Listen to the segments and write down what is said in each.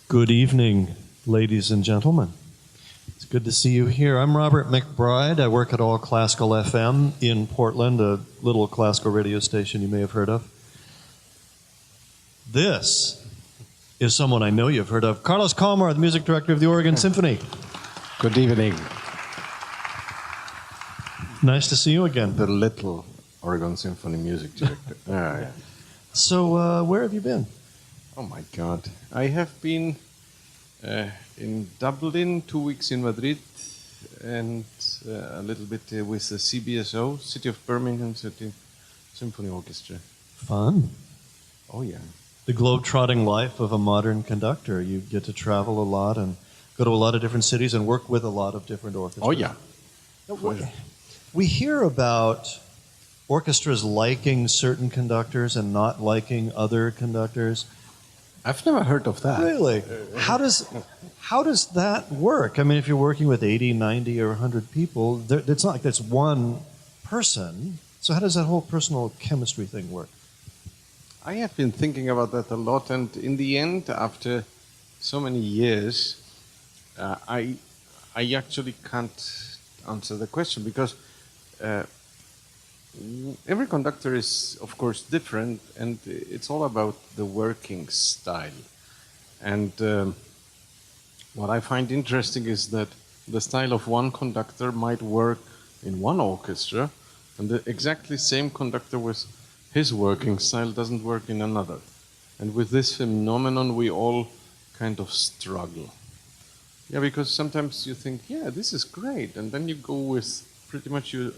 Good evening, ladies and gentlemen. It's good to see you here. I'm Robert McBride. I work at All Classical FM in Portland, a little classical radio station you may have heard of. This is someone I know you've heard of, Carlos Kalmar, the music director of the Oregon Symphony. Good evening. Nice to see you again. The little Oregon Symphony music director. All right. So, where have you been? Oh my God. I have been in Dublin, 2 weeks in Madrid, and a little bit with the CBSO, City of Birmingham City Symphony Orchestra. Fun. Oh yeah. The globe-trotting life of a modern conductor. You get to travel a lot and go to a lot of different cities and work with a lot of different orchestras. Oh yeah. We hear about orchestras liking certain conductors and not liking other conductors. I've never heard of that. Really? How does that work? I mean, if you're working with 80, 90, or 100 people, it's not like there's one person. So how does that whole personal chemistry thing work? I have been thinking about that a lot, and in the end, after so many years, I actually can't answer the question because every conductor is, of course, different, and it's all about the working style. And what I find interesting is that the style of one conductor might work in one orchestra, and the exactly same conductor with his working style doesn't work in another. And with this phenomenon, we all kind of struggle. Yeah, because sometimes you think, yeah, this is great, and then you go with pretty much your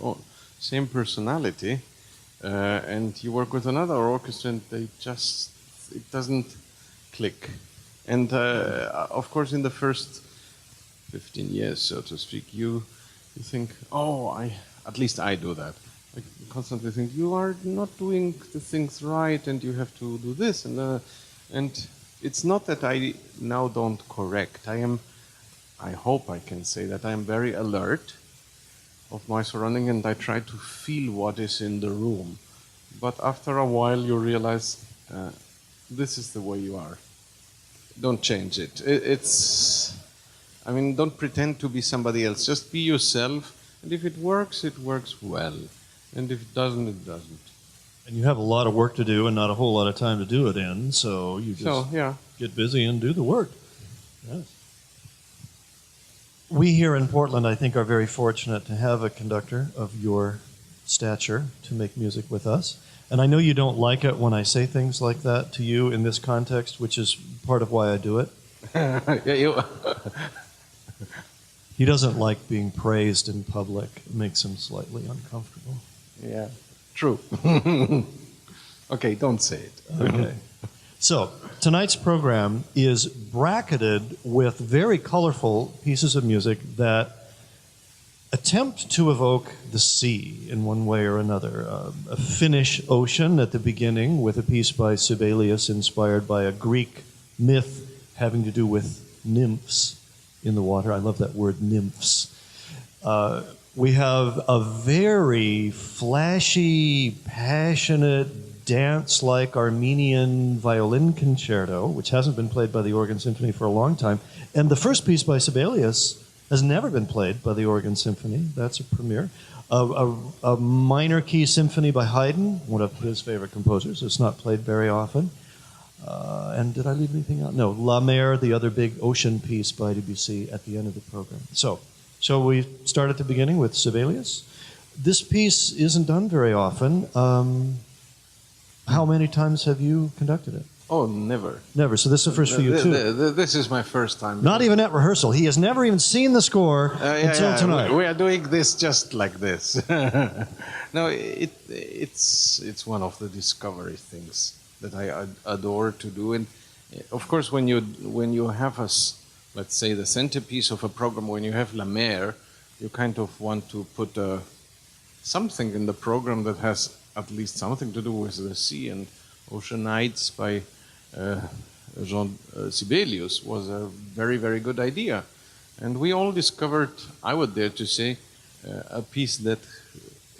same personality, and you work with another orchestra, and it doesn't click. And of course, in the first 15 years, so to speak, you think, at least I do that. I constantly think you are not doing the things right, and you have to do this, and it's not that I now don't correct. I hope I can say that I am very alert of my surrounding, and I try to feel what is in the room. But after a while, you realize this is the way you are. Don't change it. Don't pretend to be somebody else. Just be yourself, and if it works well. And if it doesn't, it doesn't. And you have a lot of work to do and not a whole lot of time to do it in, so you just get busy and do the work. Yes. We here in Portland, I think, are very fortunate to have a conductor of your stature to make music with us. And I know you don't like it when I say things like that to you in this context, which is part of why I do it. He doesn't like being praised in public. It makes him slightly uncomfortable. Yeah, true. Okay, don't say it. Okay. So, tonight's program is bracketed with very colorful pieces of music that attempt to evoke the sea in one way or another. A Finnish ocean at the beginning with a piece by Sibelius inspired by a Greek myth having to do with nymphs in the water. I love that word, nymphs. We have a very flashy, passionate, dance-like Armenian violin concerto, which hasn't been played by the Oregon Symphony for a long time. And the first piece by Sibelius has never been played by the Oregon Symphony. That's a premiere. A minor key symphony by Haydn, one of his favorite composers. It's not played very often. And did I leave anything out? No, La Mer, the other big ocean piece by Debussy at the end of the program. So we start at the beginning with Sibelius. This piece isn't done very often. How many times have you conducted it? Oh, never. Never. So this is the first for you, too. This is my first time. Not even at rehearsal. He has never even seen the score until tonight. We are doing this just like this. No, it's one of the discovery things that I adore to do. And of course, when you have let's say, the centerpiece of a program, when you have La Mer, you kind of want to put something in the program that has at least something to do with the sea. And Ocean Nights by Jean Sibelius was a very, very good idea. And we all discovered, I would dare to say, a piece that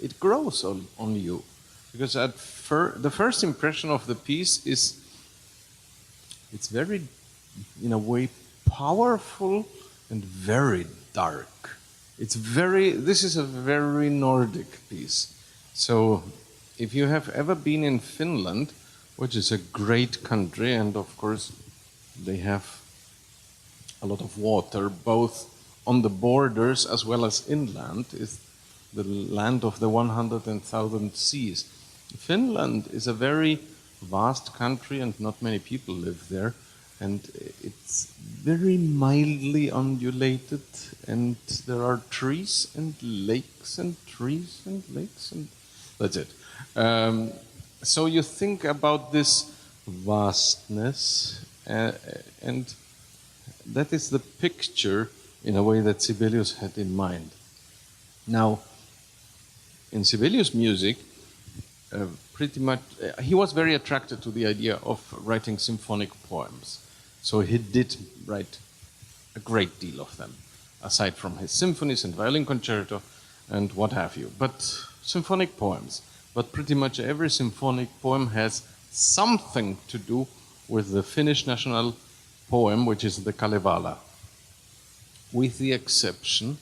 it grows on you. Because the first impression of the piece is it's very in a way, powerful and very dark. This is a very Nordic piece. So if you have ever been in Finland, which is a great country, and of course they have a lot of water, both on the borders as well as inland, is the land of the 100,000 seas. Finland is a very vast country and not many people live there, and it's very mildly undulated, and there are trees and lakes and trees and lakes, and that's it. So you think about this vastness, and that is the picture in a way that Sibelius had in mind. Now, in Sibelius' music, pretty much, he was very attracted to the idea of writing symphonic poems. So he did write a great deal of them, aside from his symphonies and violin concerto and what have you. But symphonic poems. But pretty much every symphonic poem has something to do with the Finnish national poem, which is the Kalevala, with the exception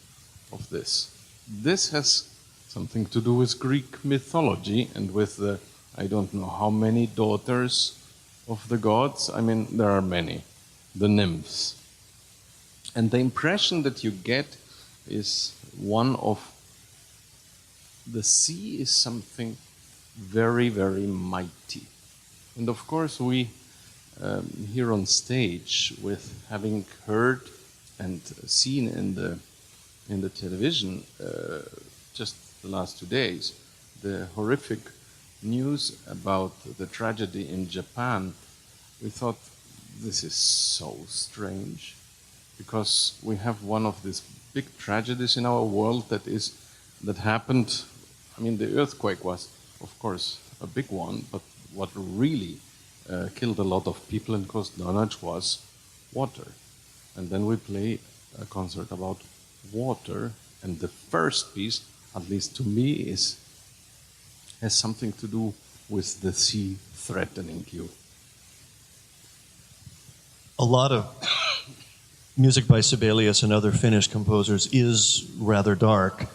of this. This has something to do with Greek mythology and with the, I don't know how many daughters of the gods. I mean, there are many, the nymphs. And the impression that you get is one of the sea is something very, very mighty. And of course, we here on stage, with having heard and seen in the television just the last 2 days the horrific news about the tragedy in Japan, we thought this is so strange, because we have one of these big tragedies in our world that happened. I mean, the earthquake was, of course, a big one, but what really killed a lot of people and caused damage was water. And then we play a concert about water, and the first piece, at least to me, has something to do with the sea threatening you. A lot of music by Sibelius and other Finnish composers is rather dark,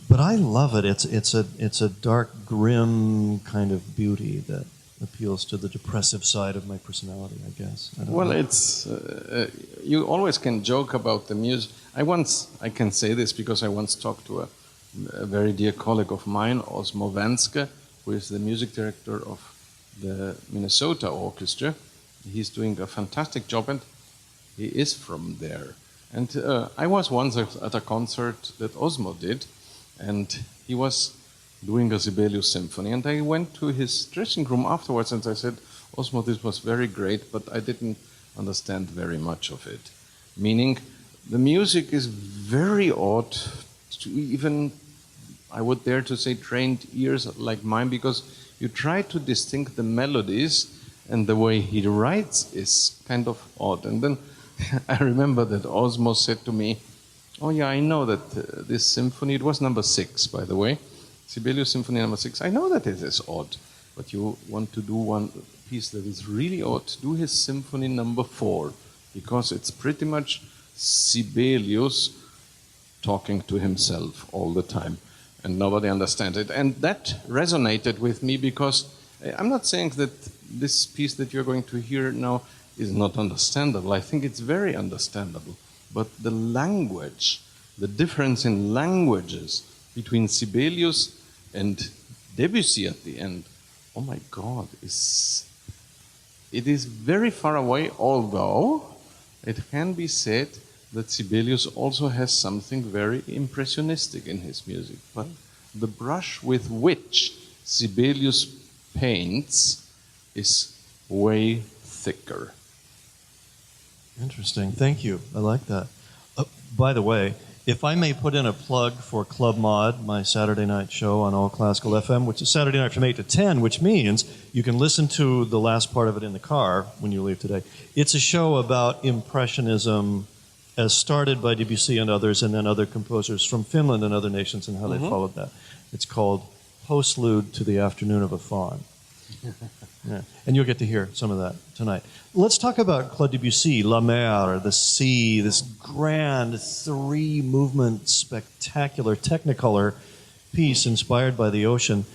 but I love it. It's a dark, grim kind of beauty that appeals to the depressive side of my personality, I guess. Well, it's you always can joke about the music. I can say this because I once talked to a very dear colleague of mine, Osmo Vanske, who is the music director of the Minnesota Orchestra. He's doing a fantastic job, and he is from there. And I was once at a concert that Osmo did, and he was doing a Sibelius symphony. And I went to his dressing room afterwards, and I said, Osmo, this was very great, but I didn't understand very much of it. Meaning, the music is very odd to even, I would dare to say, trained ears like mine, because you try to distinct the melodies, and the way he writes is kind of odd. And then I remember that Osmo said to me, oh yeah, I know that this symphony, it was number 6, by the way, Sibelius Symphony number 6, I know that it is odd, but you want to do one piece that is really odd, do his symphony number 4, because it's pretty much Sibelius talking to himself all the time, and nobody understands it. And that resonated with me, because I'm not saying that this piece that you're going to hear now is not understandable. I think it's very understandable. But the language, the difference in languages between Sibelius and Debussy at the end, oh my God, it is very far away, although it can be said that Sibelius also has something very impressionistic in his music. But the brush with which Sibelius paints is way thicker. Interesting. Thank you. I like that. By the way, if I may put in a plug for Club Mod, my Saturday night show on All Classical FM, which is Saturday night from 8 to 10, which means you can listen to the last part of it in the car when you leave today. It's a show about Impressionism as started by Debussy and others, and then other composers from Finland and other nations, and how they followed that. It's called Postlude to the Afternoon of a Faun. Yeah. And you'll get to hear some of that tonight. Let's talk about Claude Debussy, La Mer, the sea, this grand three-movement, spectacular Technicolor piece inspired by the ocean.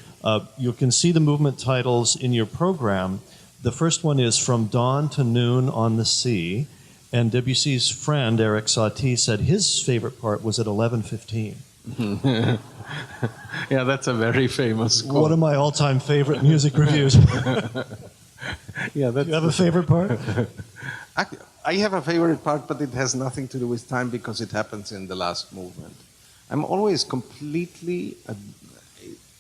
You can see the movement titles in your program. The first one is From Dawn to Noon on the Sea, and Debussy's friend, Eric Satie, said his favorite part was at 11:15. Yeah, that's a very famous quote. One of my all-time favorite music reviews. Yeah, that's Do you have a favorite part? I have a favorite part, but it has nothing to do with time because it happens in the last movement. I'm always completely,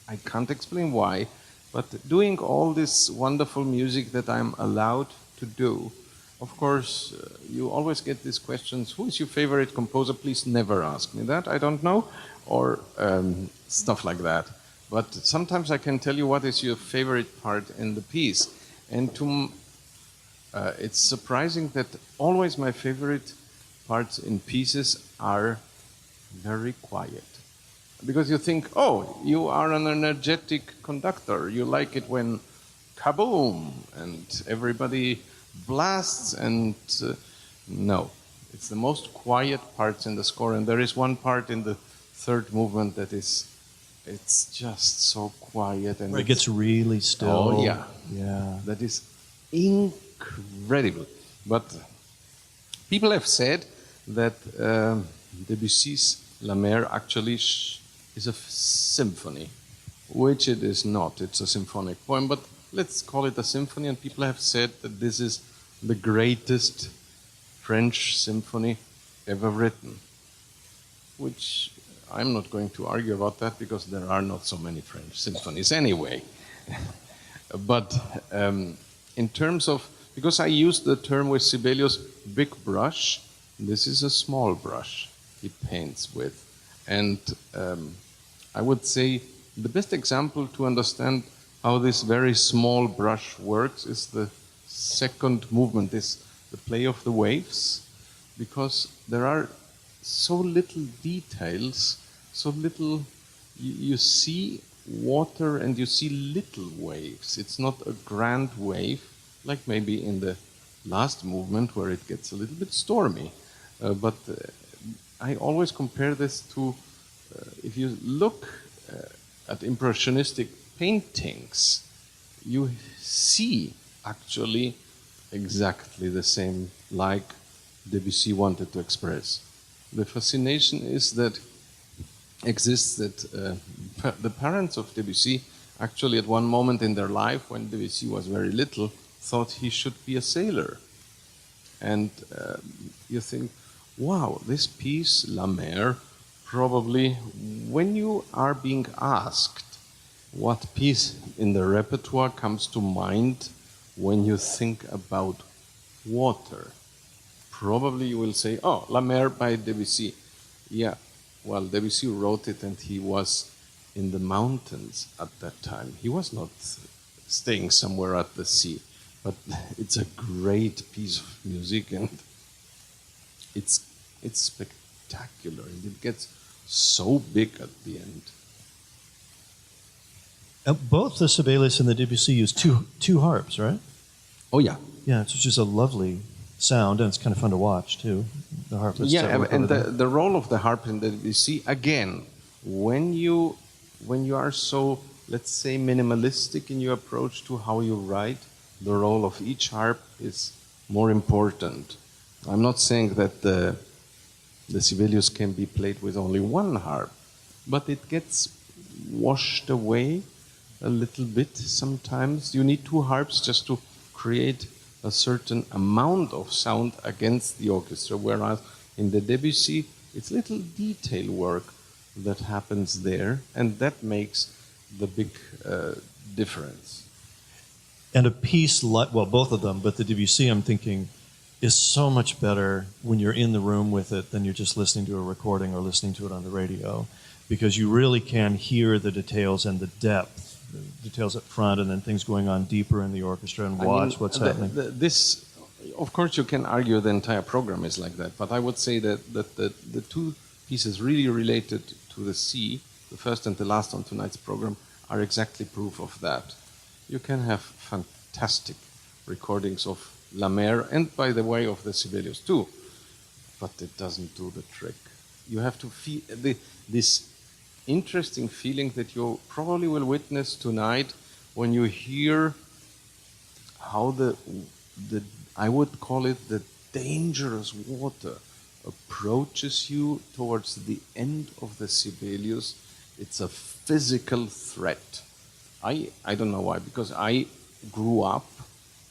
I can't explain why, but doing all this wonderful music that I'm allowed to do, of course, you always get these questions, who is your favorite composer? Please never ask me that, I don't know, or stuff like that. But sometimes I can tell you what is your favorite part in the piece. And it's surprising that always my favorite parts in pieces are very quiet. Because you think, oh, you are an energetic conductor. You like it when kaboom, and everybody blasts, and no. It's the most quiet parts in the score, and there is one part in the third movement that is, it's just so quiet. And Where it gets really still. Oh, yeah. Yeah. That is incredible. But people have said that Debussy's La Mer actually is a symphony, which it is not. It's a symphonic poem, but let's call it a symphony, and people have said that this is the greatest French symphony ever written, which I'm not going to argue about that because there are not so many French symphonies anyway. But in terms of, because I used the term with Sibelius, big brush, this is a small brush he paints with. And I would say the best example to understand how this very small brush works is the second movement, the play of the waves, because there are so little details, so little, you see water and you see little waves. It's not a grand wave, like maybe in the last movement where it gets a little bit stormy. But I always compare this to, if you look at impressionistic paintings, you see actually exactly the same like Debussy wanted to express. The fascination is that exists that the parents of Debussy actually at one moment in their life when Debussy was very little thought he should be a sailor. And you think, wow, this piece, La Mer, probably when you are being asked what piece in the repertoire comes to mind when you think about water, probably you will say, oh, La Mer by Debussy. Yeah, well, Debussy wrote it and he was in the mountains at that time. He was not staying somewhere at the sea, but it's a great piece of music and it's spectacular and it gets so big at the end. Both the Sibelius and the Debussy use two harps, right? Oh, yeah. Yeah, it's just a lovely sound, and it's kind of fun to watch, too. The harp. Yeah, and the role of the harp in the Debussy, again, when you are so, let's say, minimalistic in your approach to how you write, the role of each harp is more important. I'm not saying that the Sibelius can be played with only one harp, but it gets washed away a little bit sometimes. You need two harps just to create a certain amount of sound against the orchestra, whereas in the Debussy, it's little detail work that happens there, and that makes the big difference. And a piece like, well, both of them, but the Debussy, I'm thinking, is so much better when you're in the room with it than you're just listening to a recording or listening to it on the radio, because you really can hear the details and the depth, the details up front, and then things going on deeper in the orchestra and watch what's happening. This, of course, you can argue the entire program is like that, but I would say that the two pieces really related to the sea, the first and the last on tonight's program, are exactly proof of that. you can have fantastic recordings of La Mer and, by the way, of the Sibelius too. But it doesn't do the trick. You have to feel this interesting feeling that you probably will witness tonight when you hear how the I would call it the dangerous water approaches you towards the end of the Sibelius. It's a physical threat. I don't know why, because I grew up,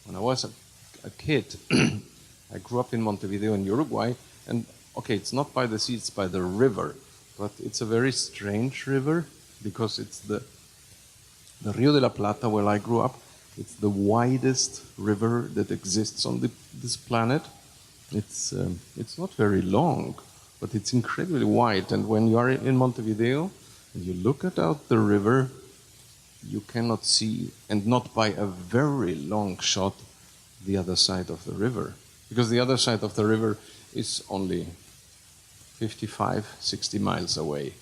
when I was a kid, I grew up in Montevideo in Uruguay, and okay, it's not by the sea, it's by the river, but it's a very strange river, because it's the Rio de la Plata, where I grew up. It's the widest river that exists on this planet. It's not very long, but it's incredibly wide. And when you are in Montevideo and you look out the river, you cannot see, and not by a very long shot, the other side of the river. Because the other side of the river is only 55, 60 miles away.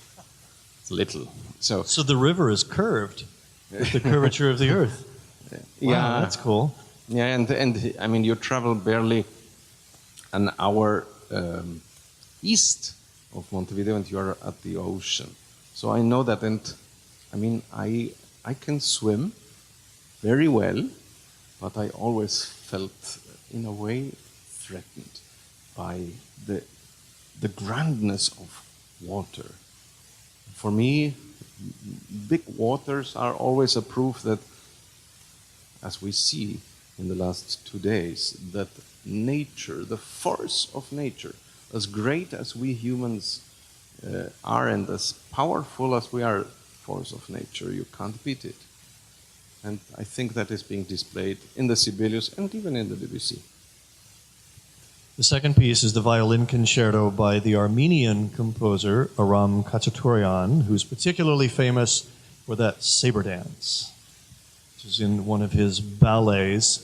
It's little. So the river is curved with the curvature of the earth. Wow, yeah, that's cool. Yeah, and I mean, you travel barely an hour east of Montevideo and you are at the ocean. So I know that, and I mean, I can swim very well, but I always felt, in a way, threatened by the grandness of water. For me, big waters are always a proof that, as we see in the last 2 days, that nature, the force of nature, as great as we humans are and as powerful as we are, force of nature, you can't beat it. And I think that is being displayed in the Sibelius and even in the BBC. The second piece is the violin concerto by the Armenian composer Aram Khachaturian, who's particularly famous for that saber dance, which is in one of his ballets.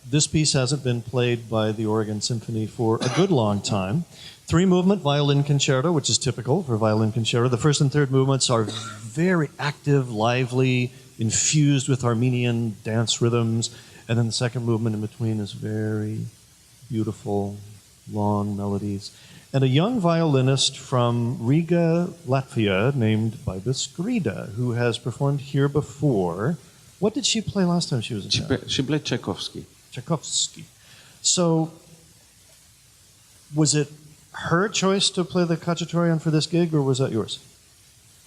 This piece hasn't been played by the Oregon Symphony for a good long time. 3-movement violin concerto, which is typical for violin concerto. The first and third movements are very active, lively, infused with Armenian dance rhythms. And then the second movement in between is very beautiful, long melodies. And a young violinist from Riga, Latvia, named Baiba Skride, who has performed here before. What did she play last time she was in town? She played Tchaikovsky. Tchaikovsky. So, was it her choice to play the Khachaturian for this gig, or was that yours?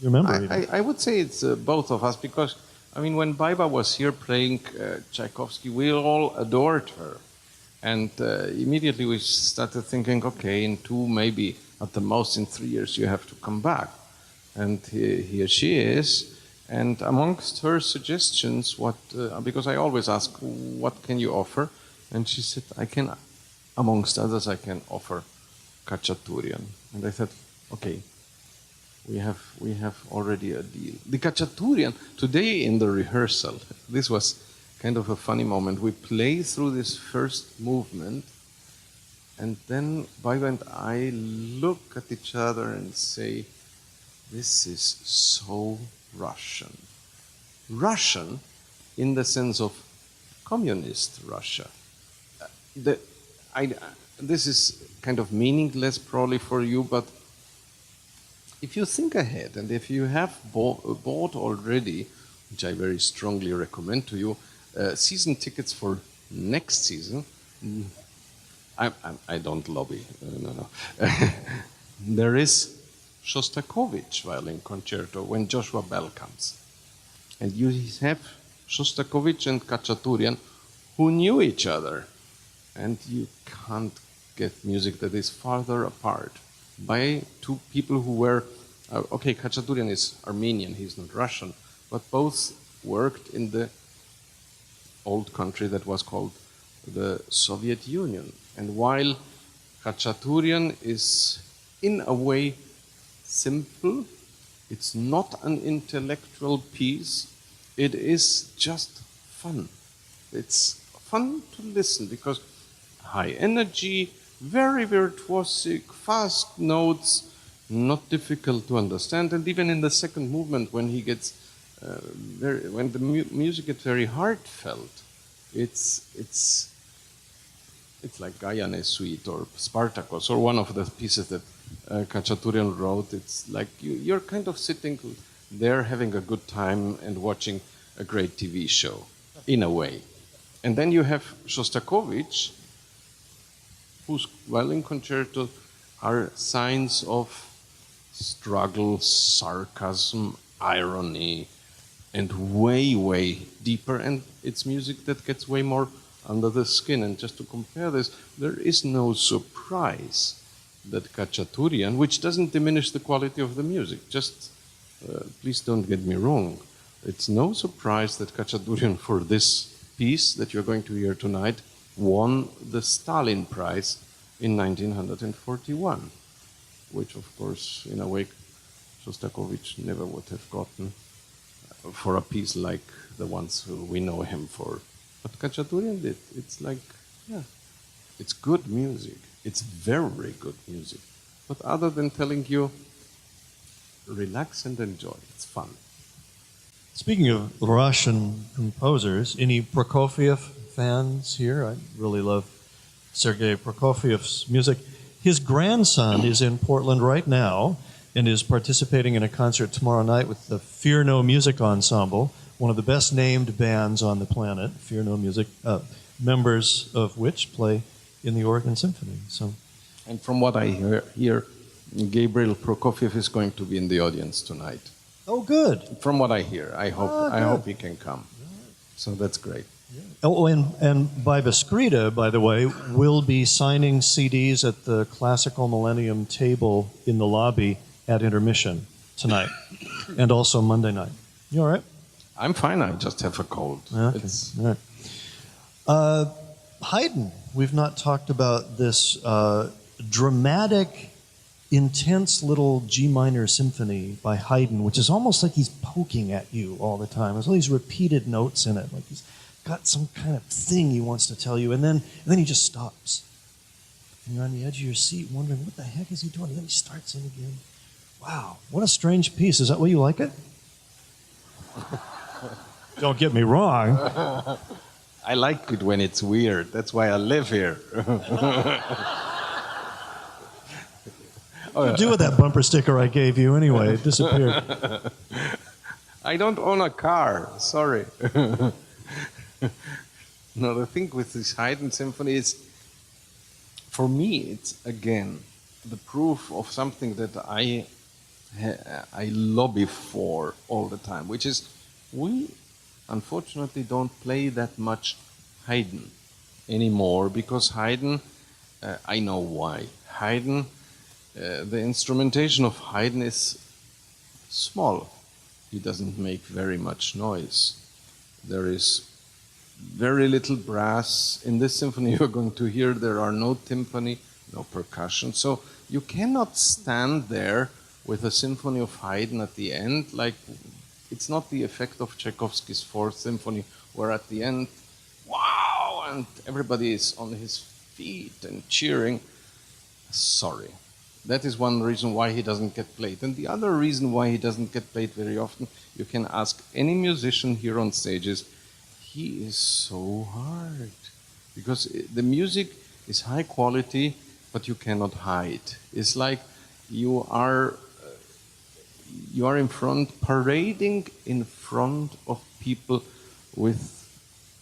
You remember? I would say it's both of us, because, I mean, when Baiba was here playing Tchaikovsky, we all adored her. And immediately we started thinking, okay, in 2, maybe at the most in 3 years, you have to come back. And here she is. And amongst her suggestions, because I always ask, what can you offer? And she said, amongst others, I can offer Khachaturian. And I said, okay, we have already a deal. The Khachaturian, today in the rehearsal, this was kind of a funny moment. We play through this first movement, and then Baiba and I look at each other and say, this is so Russian. Russian in the sense of communist Russia. This is kind of meaningless probably for you, but if you think ahead, and if you have bought already, which I very strongly recommend to you, season tickets for next season, I don't lobby, no. There is Shostakovich violin concerto when Joshua Bell comes. And you have Shostakovich and Khachaturian who knew each other. And you can't get music that is farther apart by 2 people who were, okay, Khachaturian is Armenian, he's not Russian, but both worked in the old country that was called the Soviet Union. And while Khachaturian is in a way simple, it's not an intellectual piece, it is just fun. It's fun to listen because high energy, very virtuosic, fast notes, not difficult to understand. And even in the second movement, when he gets when the music gets very heartfelt, it's like Gayane Suite or Spartacus or one of the pieces that Khachaturian wrote. It's like you're kind of sitting there having a good time and watching a great TV show, in a way. And then you have Shostakovich, whose violin concertos are signs of struggle, sarcasm, irony, and way, way deeper. And it's music that gets way more under the skin. And just to compare this, there is no surprise that Khachaturian, which doesn't diminish the quality of the music, just please don't get me wrong, it's no surprise that Khachaturian, for this piece that you're going to hear tonight, won the Stalin Prize in 1941, which of course, in a way, Shostakovich never would have gotten for a piece like the ones who we know him for. But Khachaturian did. It's like, yeah, it's good music. It's very good music. But other than telling you, relax and enjoy. It's fun. Speaking of Russian composers, any Prokofiev fans here? I really love Sergei Prokofiev's music. His grandson is in Portland right now and is participating in a concert tomorrow night with the Fear No Music Ensemble, one of the best named bands on the planet, Fear No Music, members of which play in the Oregon Symphony. So, and from what I hear, Gabriel Prokofiev is going to be in the audience tonight. oh, good. From what I hear, I good. hope he can come. So that's great. Oh, and Baiba Skride, by the way, will be signing CDs at the Classical Millennium table in the lobby at intermission tonight, and also Monday night. You all right? I'm fine. I just have a cold. Okay. All right. Haydn. We've not talked about this dramatic, intense little G minor symphony by Haydn, which is almost like he's poking at you all the time. There's all these repeated notes in it, like he's got some kind of thing he wants to tell you, and then he just stops. And you're on the edge of your seat wondering, what the heck is he doing? And then he starts in again. Wow, what a strange piece. Is that way you like it? Don't get me wrong. I like it when it's weird. That's why I live here. What do you do with that bumper sticker I gave you anyway? It disappeared. I don't own a car. Sorry. No, the thing with this Haydn symphony is, for me, it's again the proof of something that I lobby for all the time, which is we unfortunately don't play that much Haydn anymore, because Haydn, I know why. Haydn, the instrumentation of Haydn is small. He doesn't make very much noise. There is very little brass. In this symphony you're going to hear there are no timpani, no percussion. So you cannot stand there with a symphony of Haydn at the end. Like, it's not the effect of Tchaikovsky's Fourth Symphony, where at the end, wow, and everybody is on his feet and cheering. Sorry. That is one reason why he doesn't get played. And the other reason why he doesn't get played very often, you can ask any musician here on stages, he is so hard. Because the music is high quality, but you cannot hide. It's like you are in front, parading in front of people with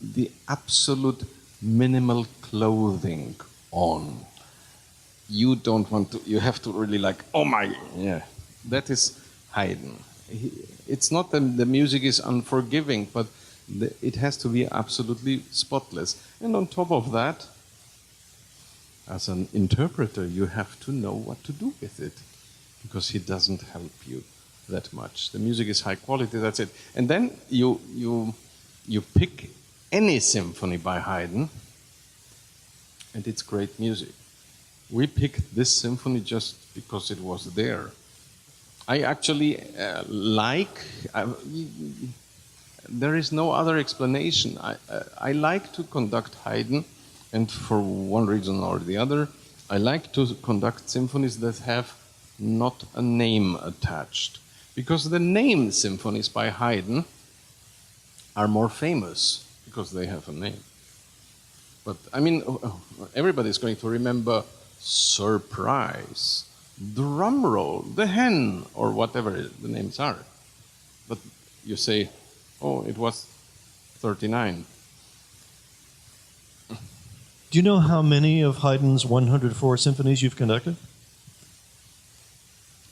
the absolute minimal clothing on. You don't want to, you have to really like, oh my, yeah. That is Haydn. It's not that the music is unforgiving, but it has to be absolutely spotless. And on top of that, as an interpreter, you have to know what to do with it, because he doesn't help you that much. The music is high quality, that's it. And then you pick any symphony by Haydn, and it's great music. We picked this symphony just because it was there. I actually there is no other explanation. I like to conduct Haydn, and for one reason or the other, I like to conduct symphonies that have not a name attached. because the name symphonies by Haydn are more famous because they have a name. But I mean, everybody's going to remember Surprise, Drum Roll, The Hen, or whatever the names are. But you say, oh, it was 39. Do you know how many of Haydn's 104 symphonies you've conducted?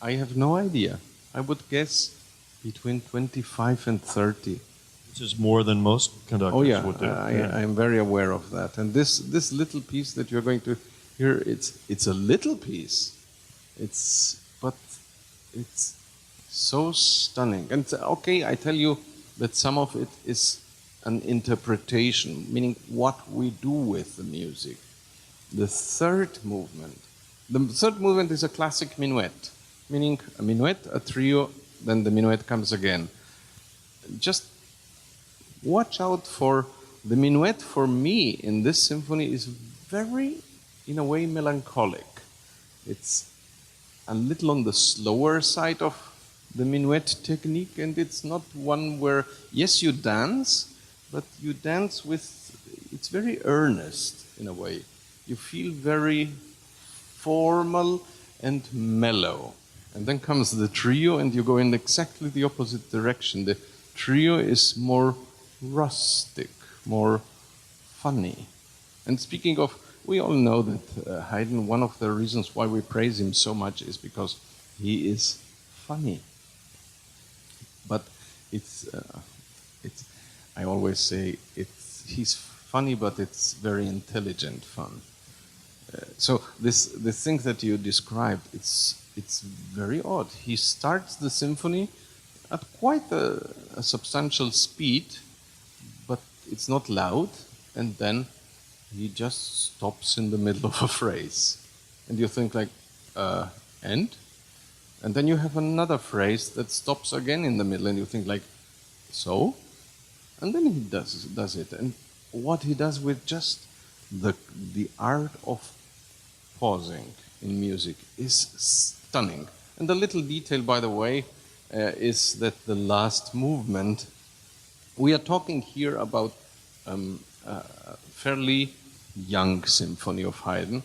I have no idea. I would guess between 25 and 30. Which is more than most conductors Oh yeah, would do. I am very aware of that. And this little piece that you're going to hear, it's a little piece. But it's so stunning. And okay, I tell you that some of it is an interpretation, meaning what we do with the music. The third movement is a classic minuet, meaning a minuet, a trio, then the minuet comes again. Just watch out for the minuet. For me, in this symphony, is very, in a way, melancholic. It's a little on the slower side of the minuet technique, and it's not one where, yes, you dance, but you dance with, it's very earnest in a way. You feel very formal and mellow. And then comes the trio, and you go in exactly the opposite direction. The trio is more rustic, more funny. And speaking of, we all know that Haydn, one of the reasons why we praise him so much is because he is funny. But I always say he's funny, but it's very intelligent fun. So this thing that you described, it's very odd. He starts the symphony at quite a substantial speed, but it's not loud, and then he just stops in the middle of a phrase. And you think like, end? And then you have another phrase that stops again in the middle, and you think like, so? And then he does it. And what he does with just the art of pausing in music is stunning. And the little detail, by the way, is that the last movement, we are talking here about a fairly young symphony of Haydn.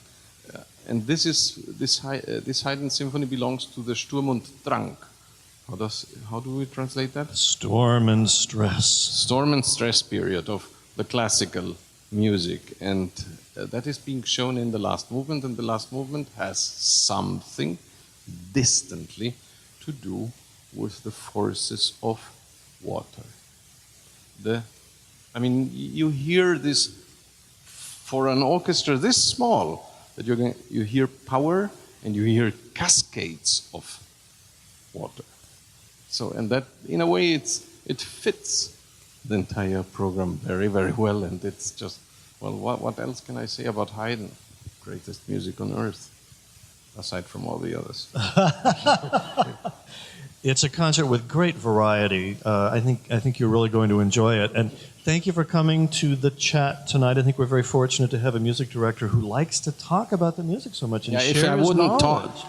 And this Haydn symphony belongs to the Sturm und Drang. How do we translate that? Storm and stress. Storm and stress period of the classical music. And that is being shown in the last movement, and the last movement has something distantly to do with the forces of water. You hear this for an orchestra this small, that you hear power and you hear cascades of water. So, and that, in a way, it fits the entire program very, very well, and it's just, well, what else can I say about Haydn? Greatest music on earth, aside from all the others. It's a concert with great variety. I think you're really going to enjoy it. And thank you for coming to the chat tonight. I think we're very fortunate to have a music director who likes to talk about the music so much and share his knowledge.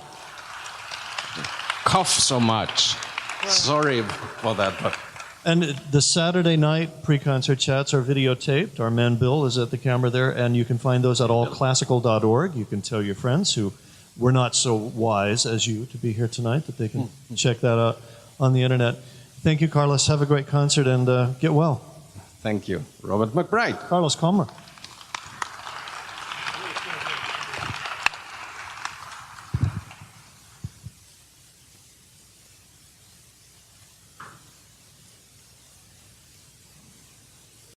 Cough so much. Sorry for that, but. And the Saturday night pre-concert chats are videotaped. Our man Bill is at the camera there, and you can find those at allclassical.org. You can tell your friends who were not so wise as you to be here tonight that they can check that out on the internet. Thank you, Carlos. Have a great concert and get well. Thank you. Robert McBride. Carlos Kalmar.